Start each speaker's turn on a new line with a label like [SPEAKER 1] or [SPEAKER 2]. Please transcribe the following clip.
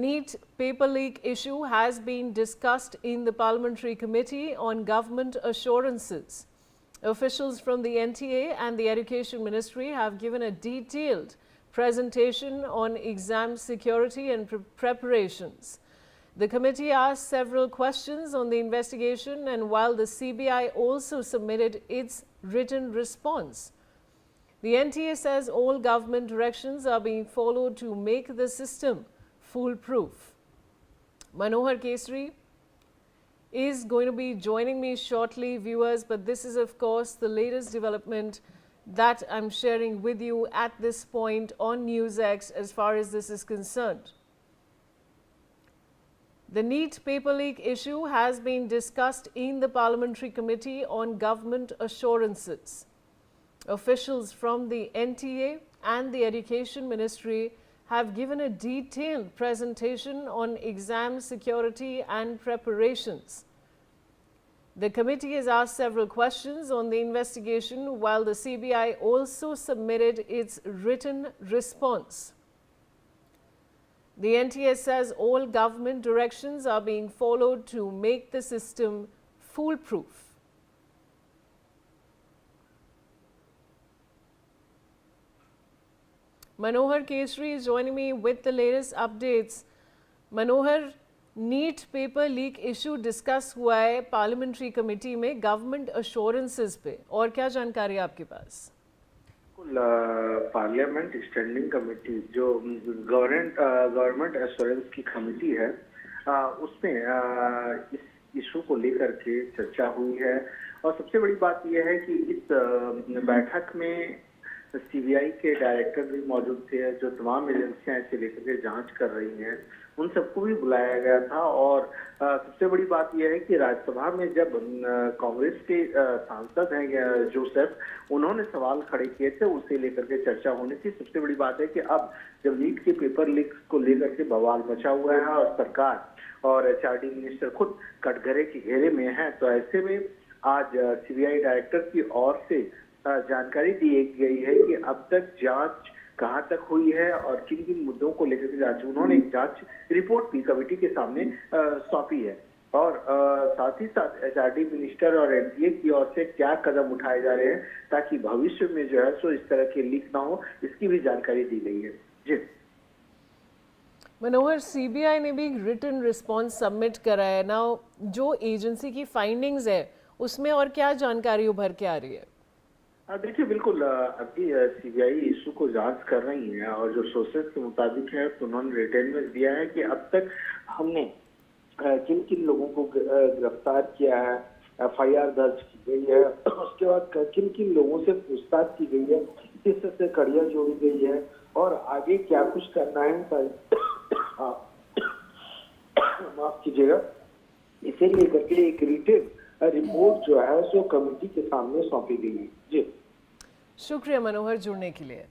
[SPEAKER 1] NEET paper leak issue has been discussed in the Parliamentary Committee on Government Assurances. Officials from the NTA and the Education Ministry have given a detailed presentation on exam security and preparations. The committee asked several questions on the investigation, and while the CBI also submitted its written response. The NTA says all government directions are being followed to make the system foolproof. Manohar Kesri is going to be joining me shortly, viewers, but this is of course the latest development that I'm sharing with you at this point on NewsX as far as this is concerned. The NEET paper leak issue has been discussed in the Parliamentary Committee on Government Assurances. Officials from the NTA and the Education Ministry have given a detailed presentation on exam security and preparations. The committee has asked several questions on the investigation, while the CBI also submitted its written response. The NTA says all government directions are being followed to make the system foolproof. Manohar Kesri is joining me with the latest updates. Manohar, NEET paper leak issue discuss हुआ है parliamentary committee में government assurances पे, और क्या जानकारी है आपके पास?
[SPEAKER 2] Parliament standing committee जो गवर्नमेंट एश्योरेंस की कमेटी है उसमें इस इशू को लेकर के चर्चा हुई है। और सबसे बड़ी बात यह है कि इस बैठक में सीबीआई के डायरेक्टर भी मौजूद थे, जो तमाम एजेंसियां इसे लेकर के जांच कर रही हैं, उन सबको भी बुलाया गया था। और सबसे बड़ी बात यह है कि राज्यसभा में जब कांग्रेस के सांसद हैं जोसेफ, उन्होंने सवाल खड़े किए थे, उसे लेकर के चर्चा होनी थी। सबसे बड़ी बात है कि अब जब नीट के पेपर लीक को लेकर के बवाल मचा हुआ है और सरकार और एचआरडी मिनिस्टर खुद कटघरे के घेरे में है, तो ऐसे में आज सीबीआई डायरेक्टर की ओर से जानकारी दी गई है कि अब तक जांच कहां तक हुई है और किन किन मुद्दों को लेकर के जांच, उन्होंने एक जांच रिपोर्ट भी कमेटी के सामने सौंपी है। और साथ ही साथ एचआरडी मिनिस्टर और एनटीए की ओर से क्या कदम उठाए जा रहे हैं ताकि भविष्य में जो है सो इस तरह के लीक ना हो, इसकी भी जानकारी दी गई है। जी
[SPEAKER 1] मनोहर, सीबीआई ने भी रिटन रिस्पॉन्स सबमिट करा है ना, जो एजेंसी की फाइंडिंग्स है उसमें और क्या जानकारी उभर के आ रही है?
[SPEAKER 2] देखिए, बिल्कुल अभी सीबीआई इशू को जांच कर रही है और जो सोर्सेस के मुताबिक है तो उन्होंने रिटर्न में दिया है कि अब तक हमने किन किन लोगों को गिरफ्तार किया है, एफआईआर दर्ज की गई है, उसके बाद किन किन लोगों से पूछताछ की गई है, किस से कड़ियां जोड़ी गई है और आगे क्या कुछ करना है। माफ कीजिएगा, इसे लेकर के एक रिटन रिपोर्ट जो है सो कमेटी के सामने सौंपी गई है। जी
[SPEAKER 1] शुक्रिया मनोहर जुड़ने के लिए।